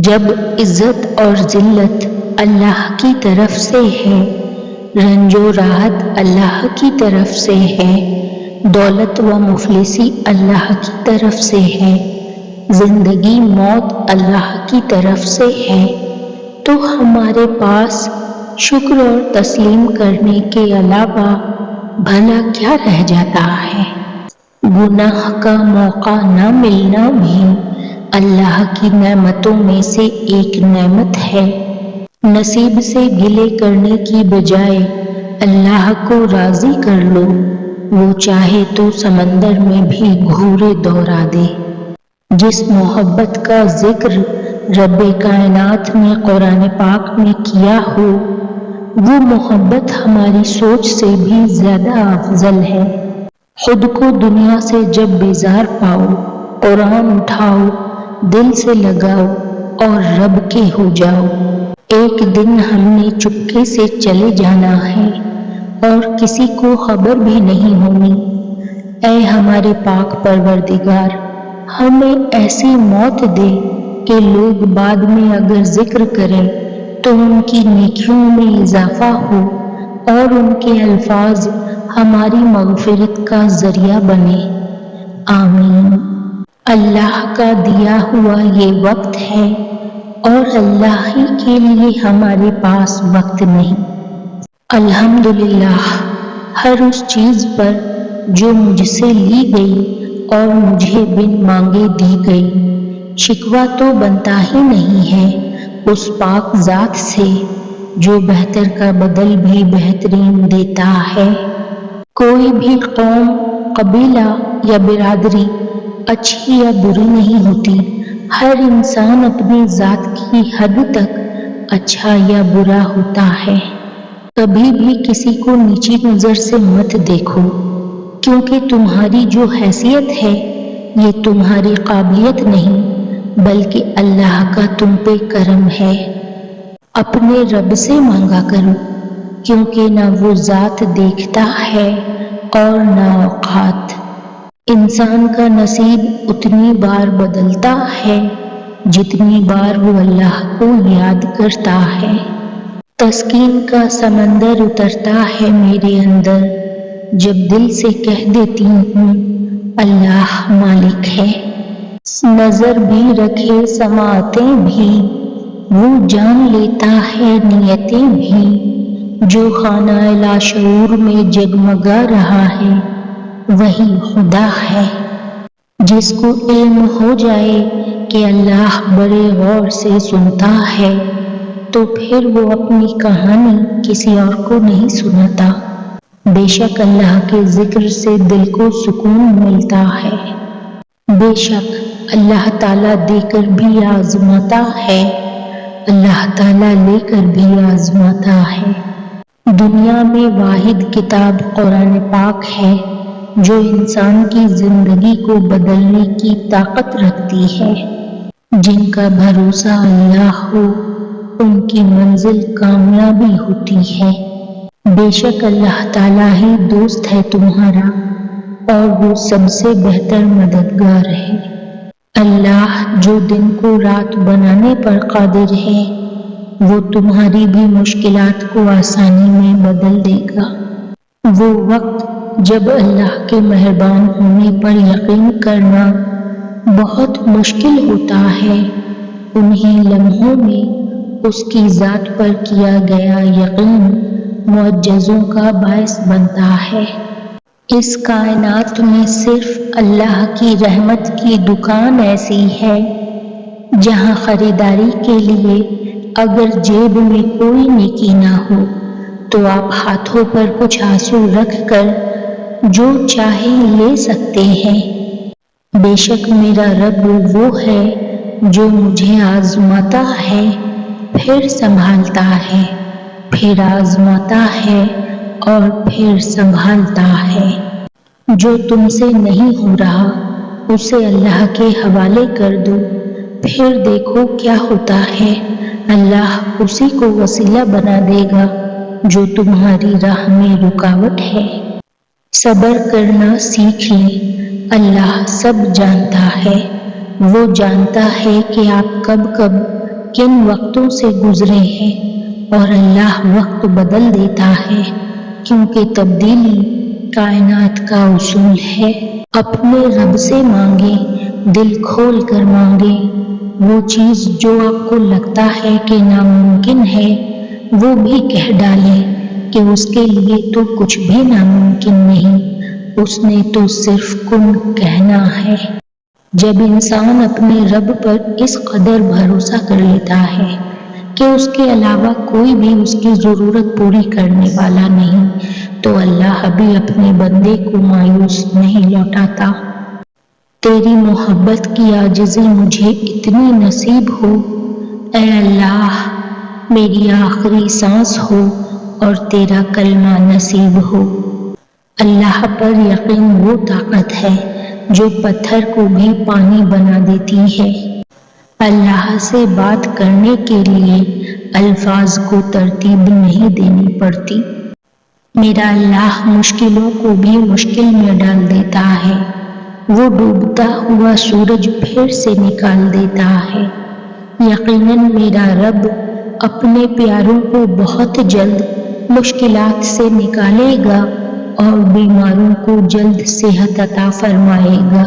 جب عزت اور ذلت اللہ کی طرف سے ہے، رنج و راحت اللہ کی طرف سے ہے، دولت و مفلسی اللہ کی طرف سے ہے، زندگی موت اللہ کی طرف سے ہے، تو ہمارے پاس شکر اور تسلیم کرنے کے علاوہ بھلا کیا رہ جاتا ہے؟ گناہ کا موقع نہ ملنا بھی اللہ کی نعمتوں میں سے ایک نعمت ہے۔ نصیب سے گلے کرنے کی بجائے اللہ کو راضی کر لو، وہ چاہے تو سمندر میں بھی گھورے دوڑا دے۔ جس محبت کا ذکر رب کائنات نے قرآن پاک میں کیا ہو، وہ محبت ہماری سوچ سے بھی زیادہ افضل ہے۔ خود کو دنیا سے جب بیزار پاؤ، قرآن اٹھاؤ، دل سے لگاؤ اور رب کے ہو جاؤ۔ ایک دن ہم نے چپکے سے چلے جانا ہے اور کسی کو خبر بھی نہیں ہونی۔ اے ہمارے پاک پروردگار، ہمیں ایسی موت دے کہ لوگ بعد میں اگر ذکر کریں تو ان کی نیکیوں میں اضافہ ہو اور ان کے الفاظ ہماری مغفرت کا ذریعہ بنے۔ آمین۔ اللہ کا دیا ہوا یہ وقت ہے اور اللہ ہی کے لیے ہمارے پاس وقت نہیں۔ الحمدللہ ہر اس چیز پر جو مجھ سے لی گئی اور مجھے بن مانگے دی گئی۔ شکوہ تو بنتا ہی نہیں ہے اس پاک ذات سے جو بہتر کا بدل بھی بہترین دیتا ہے۔ کوئی بھی قوم، قبیلہ یا برادری اچھی یا بری نہیں ہوتی، ہر انسان اپنی ذات کی حد تک اچھا یا برا ہوتا ہے۔ کبھی بھی کسی کو نیچی نظر سے مت دیکھو، کیونکہ تمہاری جو حیثیت ہے یہ تمہاری قابلیت نہیں بلکہ اللہ کا تم پہ کرم ہے۔ اپنے رب سے مانگا کرو، کیونکہ نہ وہ ذات دیکھتا ہے اور نہ اوقات۔ انسان کا نصیب اتنی بار بدلتا ہے جتنی بار وہ اللہ کو یاد کرتا ہے۔ تسکین کا سمندر اترتا ہے میرے اندر جب دل سے کہہ دیتی ہوں اللہ مالک ہے۔ نظر بھی رکھے سماعتیں بھی، وہ جان لیتا ہے نیتیں بھی۔ جو خانہ لاشعور میں جگمگا رہا ہے وہی خدا ہے۔ جس کو علم ہو جائے کہ اللہ بڑے غور سے سنتا ہے تو پھر وہ اپنی کہانی کسی اور کو نہیں سناتا۔ بے شک اللہ کے ذکر سے دل کو سکون ملتا ہے۔ بے شک اللہ تعالیٰ دے کر بھی آزماتا ہے، اللہ تعالیٰ لے کر بھی آزماتا ہے۔ دنیا میں واحد کتاب قرآن پاک ہے جو انسان کی زندگی کو بدلنے کی طاقت رکھتی ہے۔ جن کا بھروسہ اللہ ہو ان کی منزل کامیابی ہوتی ہے۔ بے شک اللہ تعالیٰ ہی دوست ہے تمہارا اور وہ سب سے بہتر مددگار ہے۔ اللہ جو دن کو رات بنانے پر قادر ہے، وہ تمہاری بھی مشکلات کو آسانی میں بدل دے گا۔ وہ وقت جب اللہ کے مہربان ہونے پر یقین کرنا بہت مشکل ہوتا ہے، انہیں لمحوں میں اس کی ذات پر کیا گیا یقین معجزوں کا باعث بنتا ہے۔ اس کائنات میں صرف اللہ کی رحمت کی دکان ایسی ہے جہاں خریداری کے لیے اگر جیب میں کوئی نیکی نہ ہو تو آپ ہاتھوں پر کچھ آنسو رکھ کر جو چاہے لے سکتے ہیں۔ بے شک میرا رب وہ ہے جو مجھے آزماتا ہے، پھر سنبھالتا ہے، پھر آزماتا ہے اور پھر سنبھالتا ہے۔ جو تم سے نہیں ہو رہا اسے اللہ کے حوالے کر دو، پھر دیکھو کیا ہوتا ہے۔ اللہ اسی کو وسیلہ بنا دے گا جو تمہاری راہ میں رکاوٹ ہے۔ صبر کرنا سیکھ لیں، اللہ سب جانتا ہے۔ وہ جانتا ہے کہ آپ کب کب کن وقتوں سے گزرے ہیں، اور اللہ وقت بدل دیتا ہے کیونکہ تبدیلی کائنات کا اصول ہے۔ اپنے رب سے مانگیں، دل کھول کر مانگیں، وہ چیز جو آپ کو لگتا ہے کہ ناممکن ہے وہ بھی کہہ ڈالیں کہ اس کے لیے تو کچھ بھی ناممکن نہیں، اس نے تو صرف کن کہنا ہے۔ جب انسان اپنے رب پر اس قدر بھروسہ کر لیتا ہے کہ اس کے علاوہ کوئی بھی اس کی ضرورت پوری کرنے والا نہیں، تو اللہ بھی اپنے بندے کو مایوس نہیں لوٹاتا۔ تیری محبت کی عاجزی مجھے اتنی نصیب ہو، اے اللہ، میری آخری سانس ہو اور تیرا کلمہ نصیب ہو۔ اللہ پر یقین وہ طاقت ہے جو پتھر کو بھی پانی بنا دیتی ہے۔ اللہ سے بات کرنے کے لیے الفاظ کو ترتیب نہیں دینی پڑتی۔ میرا اللہ مشکلوں کو بھی مشکل میں ڈال دیتا ہے، وہ ڈوبتا ہوا سورج پھر سے نکال دیتا ہے۔ یقیناً میرا رب اپنے پیاروں کو بہت جلد مشکلات سے نکالے گا اور بیماروں کو جلد صحت عطا فرمائے گا۔